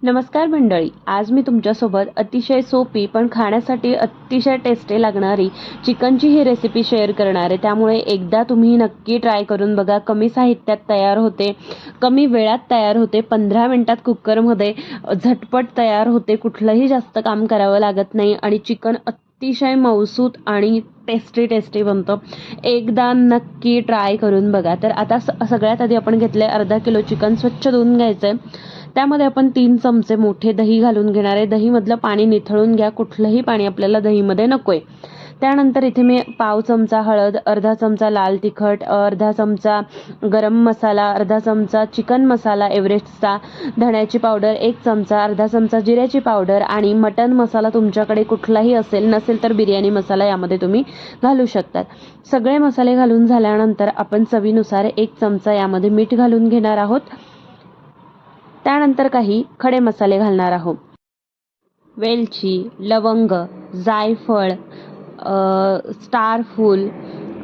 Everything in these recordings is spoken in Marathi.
नमस्कार मंडळी, आज मी तुमच्यासोबत अतिशय सोपी पण खाण्यासाठी अतिशय टेस्टी लागणारी चिकनची ही रेसिपी शेअर करणार आहे. त्यामुळे एकदा तुम्ही नक्की ट्राय करून बघा. कमी साहित्यात तयार होते, कमी वेळात तयार होते, 15 मिनिटात कुकरमध्ये झटपट तयार होते, कुठलंही जास्त काम करावं लागत नाही आणि चिकन अतिशय मऊसूत आणि टेस्टी बनतं. एकदा नक्की ट्राय करून बघा. तर आता सगळ्यात आधी आपण घेतले अर्धा किलो चिकन. स्वच्छ धुवून घ्यायचंय. त्यामध्ये आपण 3 चमचे मोठे दही घालून घेणार आहे. दहीमधलं पाणी निथळून घ्या, कुठलंही पाणी आपल्याला दहीमध्ये नकोय. त्यानंतर इथे मी पाव चमचा हळद, अर्धा चमचा लाल तिखट, अर्धा चमचा गरम मसाला, अर्धा चमचा चिकन मसाला एव्हरेस्टचा, धण्याची पावडर 1 चमचा, अर्धा चमचा जिऱ्याची पावडर आणि मटन मसाला तुमच्याकडे कुठलाही असेल, नसेल तर बिर्याणी मसाला यामध्ये तुम्ही घालू शकतात. सगळे मसाले घालून झाल्यानंतर आपण चवीनुसार 1 चमचा यामध्ये मीठ घालून घेणार आहोत. त्यानंतर काही खडे मसाले घालणार आहोत. वेलची, लवंग, जायफळ, स्टार फूल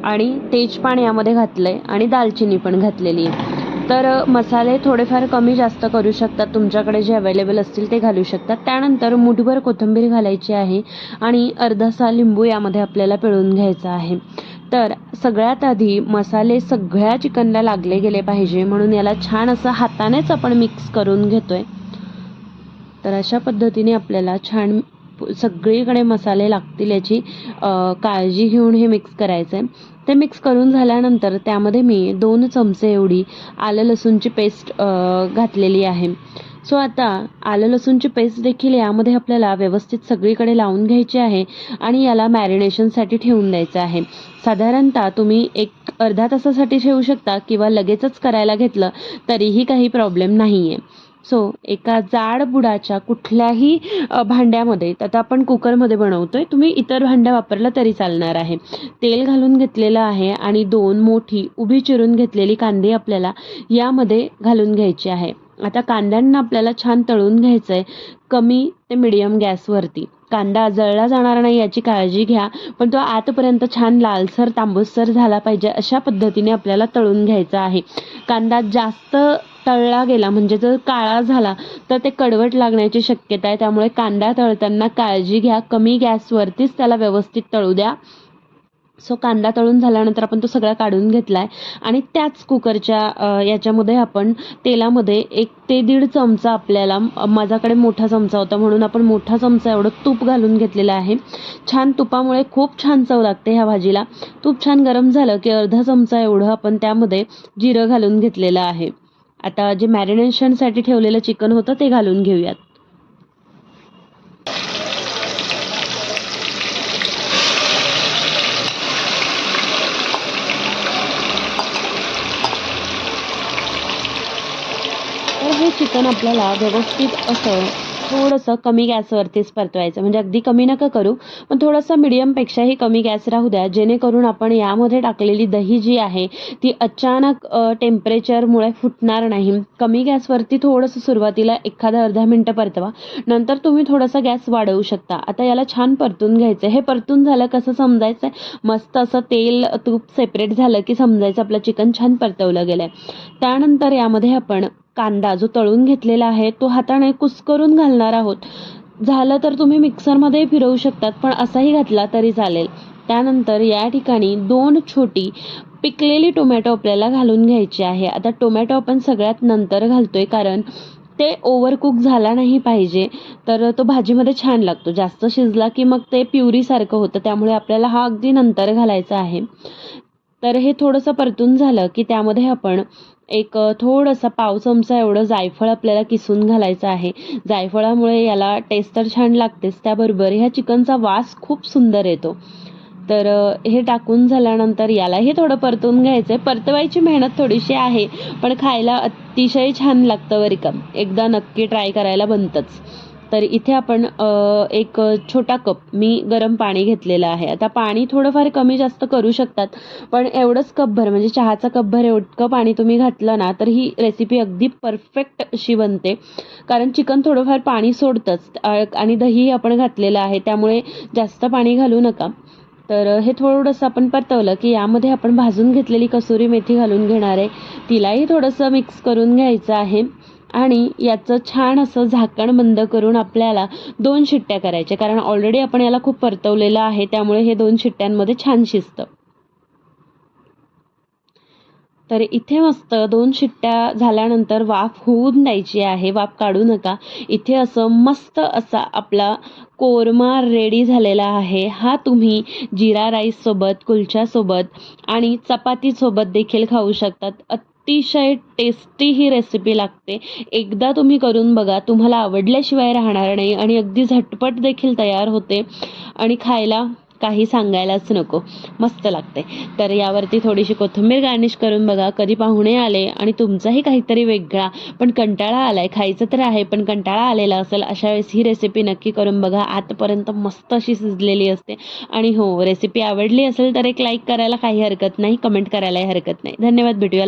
आणि तेजपान यामध्ये घातलंय आणि दालचिनी पण घातलेली आहे. तर मसाले थोडेफार कमी जास्त करू शकतात, तुमच्याकडे जे अवेलेबल असतील ते घालू शकतात. त्यानंतर मुठभर कोथिंबीर घालायची आहे आणि अर्धासा लिंबू यामध्ये आपल्याला पिळून घ्यायचा आहे. तर सगळ्यात आधी मसाले सगळ्या चिकनला लागले गेले पाहिजे, म्हणून याला छान असं हातानेच आपण मिक्स करून घेतोय. तर अशा पद्धतीने आपल्याला छान सगळीकडे मसाले लागतील याची काळजी घेऊन हे मिक्स करायचं आहे. ते मिक्स करून झाल्यानंतर त्यामध्ये मी 2 चमचे एवढी आलं लसूणची पेस्ट घातलेली आहे. सो आता आलं लसूणची पेस्ट देखील यामध्ये आपल्याला व्यवस्थित सगळीकडे लावून घ्यायची आहे आणि याला मॅरिनेशनसाठी ठेवून द्यायचं आहे. साधारणतः तुम्ही अर्धा तासासाठी ठेवू शकता किंवा लगेचच करायला घेतलं तरीही काही प्रॉब्लेम नाही आहे. सो एका जाड बुडाच्या कुठल्याही भांड्यामध्ये, आता आपण कुकरमध्ये बनवतोय, तुम्ही इतर भांड्या वापरला तरी चालणार आहे. तेल घालून घेतलेलं आहे आणि 2 मोठी उभी चिरून घेतलेली कांदे आपल्याला यामध्ये घालून घ्यायची आहे. आता कांद्यांना आपल्याला छान तळून घ्यायचं आहे, कमी ते मिडियम गॅसवरती. कांदा जळला जाणार नाही याची काळजी घ्या, पण तो आतपर्यंत छान लालसर तांबूससर झाला पाहिजे अशा पद्धतीने आपल्याला तळून घ्यायचा आहे. कांदा जास्त तळला गेला म्हणजे जर काळा झाला तर ते कडवट लागण्याची शक्यता आहे. त्यामुळे कांदा तळताना काळजी घ्या, कमी गॅसवरतीच त्याला व्यवस्थित तळू द्या. सो कांदा तळून झाल्यानंतर आपण तो सगळा काढून घेतलाय आणि त्याच कुकरच्या याच्यामध्ये आपण तेलामध्ये 1 ते 1.5 चमचा, आपल्याला माझ्याकडे मोठा चमचा होता म्हणून आपण मोठा चमचा एवढं तूप घालून घेतलेलं आहे. छान तुपामुळे खूप छान चव लागते ह्या भाजीला. तूप छान गरम झालं की अर्धा चमचा एवढं आपण त्यामध्ये जिरं घालून घेतलेलं आहे. आता जे मॅरिनेशनसाठी ठेवलेलं चिकन होतं ते घालून घेऊयात. तर हे चिकन आपल्याला व्यवस्थित असं थोडंसं कमी गॅसवरतीच परतवायचं, म्हणजे अगदी कमी नका करू, पण थोडंसं मिडियमपेक्षाही कमी गॅस राहू द्या, जेणेकरून आपण यामध्ये टाकलेली दही जी आहे ती अचानक टेम्परेचरमुळे फुटणार नाही. कमी गॅसवरती थोडंसं सुरुवातीला एखादा अर्धा मिनटं परतवा, नंतर तुम्ही थोडासा गॅस वाढवू शकता. आता याला छान परतून घ्यायचं. हे परतून झालं कसं समजायचं, मस्त असं तेल तूप सेपरेट झालं की समजायचं आपलं चिकन छान परतवलं गेलंय. त्यानंतर यामध्ये आपण कांदा जो तळून घेतलेला आहे तो हाताने कुस्करून घालणार आहोत. झालं तर तुम्ही मिक्सरमध्ये फिरवू शकतात, पण असाही घातला तरी चालेल. त्यानंतर या ठिकाणी 2 छोटी पिकलेली टोमॅटो आपल्याला घालून घ्यायची आहे. आता टोमॅटो आपण सगळ्यात नंतर घालतोय, कारण ते ओव्हरकुक झाला नाही पाहिजे, तर तो भाजीमध्ये छान लागतो. जास्त शिजला की मग ते प्युरीसारखं होतं, त्यामुळे आपल्याला हा अगदी नंतर घालायचा आहे. तर हे थोडंसं परतून झालं की त्यामध्ये आपण थोडंसं पाव चमचा एवढं जायफळ आपल्याला किसून घालायचं आहे. जायफळामुळे याला टेस्ट तर छान लागतेच, त्याबरोबर ह्या चिकनचा वास खूप सुंदर येतो. तर हे टाकून झाल्यानंतर यालाही थोडं परतून घ्यायचं आहे. परतवायची मेहनत थोडीशी आहे, पण खायला अतिशय छान लागतं बरं का. एकदा नक्की ट्राय करायला बनतंच. तर इथे आपण 1 छोटा कप मी गरम पाणी घेतलेलं आहे. आता पाणी थोडंफार कमी जास्त करू शकतात, पण एवढंच कपभर म्हणजे चहाचा कपभर एवढं पाणी तुम्ही घातलं ना तर ही रेसिपी अगदी परफेक्ट अशी बनते. कारण चिकन थोडंफार पाणी सोडतंच आणि दही आपण घातलेलं आहे, त्यामुळे जास्त पाणी घालू नका. तर हे थोडंसं आपण परतवलं की यामध्ये आपण भाजून घेतलेली कसुरी मेथी घालून घेणार आहे. तिलाही थोडंसं मिक्स करून घ्यायचं आहे. आणि याचं छान असं झाकण बंद करून आपल्याला 2 शिट्ट्या करायच्या, कारण ऑलरेडी आपण याला खूप परतवलेलं आहे, त्यामुळे हे 2 शिट्ट्यांमध्ये छान शिजतं. तर इथे मस्त 2 शिट्ट्या झाल्यानंतर वाफ होऊन द्यायची आहे, वाफ काढू नका. इथे असं मस्त असा आपला कोरमा रेडी झालेला आहे. हा तुम्ही जिरा राईससोबत, कुलच्यासोबत आणि चपातीसोबत देखील खाऊ शकतात. अतिशय टेस्टी ही रेसिपी लागते. एकदा तुम्ही करून बघा, तुम्हाला आवडल्याशिवाय राहणार नाही आणि अगदी झटपट देखील तयार होते आणि खायला काही सांगायलाच नको, मस्त लागते. तर यावरती थोडीशी कोथिंबीर गार्निश करून बघा. कधी पाहुणे आले आणि तुमचाही काहीतरी वेगळा पण कंटाळा आलाय, खायचं तर आहे पण कंटाळा आलेला असेल, अशा वेळेस ही रेसिपी नक्की करून बघा. आतपर्यंत मस्त अशी शिजलेली असते. आणि हो, रेसिपी आवडली असेल तर एक लाईक करायला काही हरकत नाही, कमेंट करायलाही हरकत नाही. धन्यवाद, भेटूया.